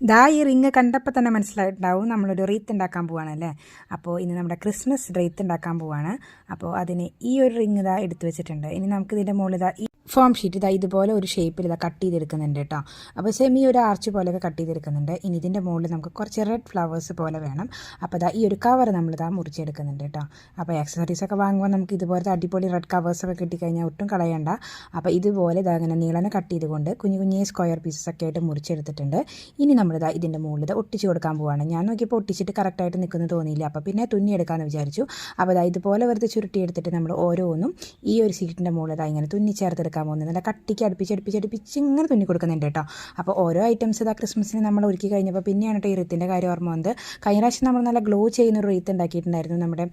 ദാ ഈ റിങ് കണ്ടപ്പോൾ തന്നെ മനസ്സിലായിട്ടുണ്ടാവും നമ്മളൊരു റീത്ത് ഉണ്ടാക്കാൻ പോവാണല്ലേ. അപ്പോൾ ഇന്ന് നമ്മുടെ ക്രിസ്മസ് റീത്ത് ഉണ്ടാക്കാൻ പോവാണ്. അപ്പോൾ അതിന് ഈ ഒരു റിങ് ഇതാ എടുത്തു വെച്ചിട്ടുണ്ട്. ഇനി നമുക്ക് ഇതിൻ്റെ മുകളിൽ ഇതാ ഈ ഫോം ഷീറ്റ് ഇതാ ഇതുപോലെ ഒരു ഷേപ്പിൽ ഇതാ കട്ട് ചെയ്തെടുക്കുന്നുണ്ട് കേട്ടോ. അപ്പോൾ സെമി ഒരു ആർച്ച് പോലെയൊക്കെ കട്ട് ചെയ്തെടുക്കുന്നുണ്ട്. ഇനി ഇതിൻ്റെ മുകളിൽ നമുക്ക് കുറച്ച് റെഡ് ഫ്ലവേഴ്സ് പോലെ വേണം. അപ്പോൾ ഇതാ ഈ ഒരു കവർ നമ്മളിതാ മുറിച്ചെടുക്കുന്നുണ്ട് കേട്ടോ. അപ്പോൾ ആക്സസറീസൊക്കെ വാങ്ങുമ്പോൾ നമുക്ക് ഇതുപോലത്തെ അടിപൊളി റെഡ് കവേഴ്സൊക്കെ കിട്ടിക്കഴിഞ്ഞാൽ ഒട്ടും കളയണ്ട. അപ്പോൾ ഇതുപോലെ ഇതാ അങ്ങനെ നീളനെ കട്ട് ചെയ്തുകൊണ്ട് കുഞ്ഞു കുഞ്ഞേ സ്ക്വയർ പീസസൊക്കെ ആയിട്ട് മുറിച്ചെടുത്തിട്ടുണ്ട്. ഇനി നമ്മളിതാ ഇതിൻ്റെ മുകളിൽ ഒട്ടിച്ച് കൊടുക്കാൻ പോവാണ്. ഞാൻ നോക്കിയപ്പോൾ ഒട്ടിച്ചിട്ട് കറക്റ്റായിട്ട് നിൽക്കുന്നത് തോന്നിയില്ല. അപ്പോൾ പിന്നെ തുന്നിയെടുക്കാമെന്ന് വിചാരിച്ചു. അപ്പോൾ ഇതാ ഇതുപോലെ വെറുതെ ചുരുട്ടിയെടുത്തിട്ട് നമ്മൾ ഓരോന്നും ഈ ഒരു സീറ്റിൻ്റെ മുകളിൽ ഇതാ ഇങ്ങനെ തുന്നി ചേർത്തെടുക്കാൻ പോകുന്നത്. നല്ല കട്ടിക്ക് അടുപ്പിച്ച് ഇങ്ങനെ തുന്നി കൊടുക്കുന്നുണ്ട് കേട്ടോ. അപ്പോൾ ഓരോ ഐറ്റംസ് ഇതാ ക്രിസ്മസിന് നമ്മൾ ഒരുക്കി കഴിഞ്ഞപ്പോൾ പിന്നെയാണ് കേട്ടോ ഈ റീത്തിൻ്റെ കാര്യം ഓർമ്മ വന്നത്. കഴിഞ്ഞ പ്രാവശ്യം നമ്മൾ നല്ല ഗ്ലോ ചെയ്യുന്ന ഒരു റീത്ത് ഉണ്ടാക്കിയിട്ടുണ്ടായിരുന്നു നമ്മുടെ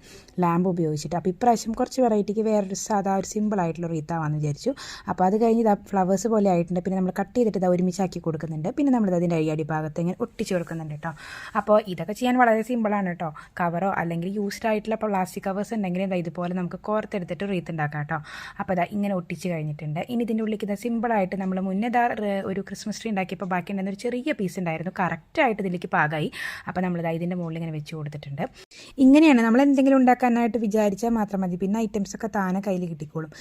ലാമ്പ് ഉപയോഗിച്ചിട്ട്. അപ്പോൾ ഇപ്രാവശ്യം കുറച്ച് വെറൈറ്റിക്ക് വേറൊരു സാധാ ഒരു സിമ്പിളായിട്ടുള്ള റീത്താവാന്ന് വിചാരിച്ചു. അപ്പോൾ അത് കഴിഞ്ഞ് ഇതാ ഫ്ലവേഴ്സ് പോലെ ആയിട്ടുണ്ട്. പിന്നെ നമ്മൾ കട്ട് ചെയ്തിട്ട് ഇതാ ഒരുമിച്ചാക്കി കൊടുക്കുന്നുണ്ട്. പിന്നെ നമ്മളിത് അതിൻ്റെ അടിഭാഗത്ത് ഇങ്ങനെ ഒട്ടിച്ച് കൊടുക്കുന്നുണ്ട് കേട്ടോ. അപ്പോൾ ഇതൊക്കെ ചെയ്യാൻ വളരെ സിമ്പിളാണ് കേട്ടോ. കവറോ അല്ലെങ്കിൽ യൂസ്ഡ് ആയിട്ടുള്ള പ്ലാസ്റ്റിക് കവേഴ്സ് ഉണ്ടെങ്കിൽ ഇതാ ഇതുപോലെ നമുക്ക് കോർത്തെടുത്തിട്ട് റീത്ത് ഉണ്ടാക്കാം കേട്ടോ. അപ്പോൾ ഇതാ ഇങ്ങനെ ഒട്ടിച്ച് കഴിഞ്ഞിട്ടുണ്ട്. ഇനി ഇതിൻ്റെ ഉള്ളിലേക്ക് ഇതാ സിമ്പിളായിട്ട് നമ്മൾ മുന്നേ ഒരു ക്രിസ്മസ് ട്രീ ഉണ്ടാക്കിയപ്പോൾ ബാക്കി ഉണ്ടായിരുന്ന ഒരു ചെറിയ പീസ് ഉണ്ടായിരുന്നു. കറക്റ്റായിട്ട് ഇതിലേക്ക് പാകമായി. അപ്പോൾ നമ്മളിതാ ഇതിൻ്റെ മുകളിൽ ഇങ്ങനെ വെച്ച് കൊടുത്തിട്ടുണ്ട്. ഇങ്ങനെയാണ് നമ്മൾ എന്തെങ്കിലും ഉണ്ടാക്കാനായിട്ട് വിചാരിച്ചാൽ മാത്രം മതി. പിന്നെ ഐറ്റംസൊക്കെ താനെ കയ്യിൽ കിട്ടിക്കോളും.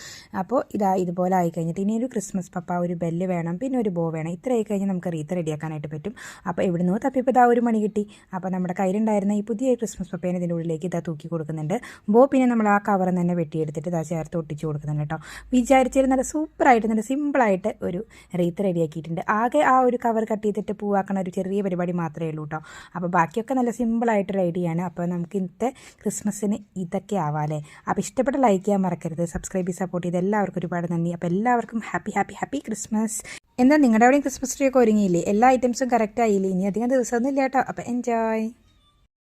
അപ്പോൾ ഇതാ ഇതുപോലെ ആയി കഴിഞ്ഞിട്ട് ഇനി ഒരു ക്രിസ്മസ് പപ്പ, ഒരു ബെല്ല് വേണം, പിന്നെ ഒരു ബോ വേണം. ഇത്ര ആയി കഴിഞ്ഞാൽ നമുക്ക് റീത്ത് റെഡിയാക്കാനായിട്ട് പറ്റും. അപ്പോൾ എവിടുന്നോ തപ്പിയപ്പോൾ ഇതാ ഒരു മണി കിട്ടി. അപ്പോൾ നമ്മുടെ കയ്യിലുണ്ടായിരുന്ന ഈ പുതിയ ക്രിസ്മസ് പപ്പേനെ ഇതിൻ്റെ ഉള്ളിലേക്ക് ഇതാ തൂക്കി കൊടുക്കുന്നുണ്ട്. ബോ പിന്നെ നമ്മൾ ആ കവറിൽ തന്നെ വെട്ടിയെടുത്തിട്ട് ഇതാ ചേർത്ത് ഒട്ടിച്ച് കൊടുക്കുന്നുണ്ട് കേട്ടോ. വിചാരിച്ചാൽ നല്ല സൂപ്പറായിട്ട് നല്ല സിമ്പിളായിട്ട് ഒരു റീത്ത് റെഡിയാക്കിയിട്ടുണ്ട്. ആകെ ആ ഒരു കവർ കട്ട് ചെയ്തിട്ട് പൂവാക്കണ ഒരു ചെറിയ പരിപാടി മാത്രമേ ഉള്ളൂ കേട്ടോ. അപ്പോൾ ബാക്കിയൊക്കെ നല്ല സിമ്പിളായിട്ട് റെഡിയാണ്. അപ്പോൾ നമുക്ക് ഇന്നത്തെ ക്രിസ്മസിന് ഇതൊക്കെ ആവാമല്ലേ. അപ്പോൾ ഇഷ്ടപ്പെട്ട ലൈക്ക് ചെയ്യാൻ മറക്കരുത്. സബ്സ്ക്രൈബ് ചെയ്ത് സപ്പോർട്ട് ചെയ്ത് എല്ലാവർക്കും ഒരുപാട് നന്ദി. അപ്പോൾ എല്ലാവർക്കും ഹാപ്പി ക്രിസ്മസ്. എന്താ നിങ്ങളുടെ അവിടെയും ക്രിസ്മസ് ട്രീ ഒക്കെ ഒരുങ്ങിയില്ലേ? എല്ലാ ഐറ്റംസും കറക്റ്റ് ആയില്ലേ? ഇനി അധികം ദിവസമൊന്നും ഇല്ല കേട്ടോ. അപ്പോൾ എൻജോയ്.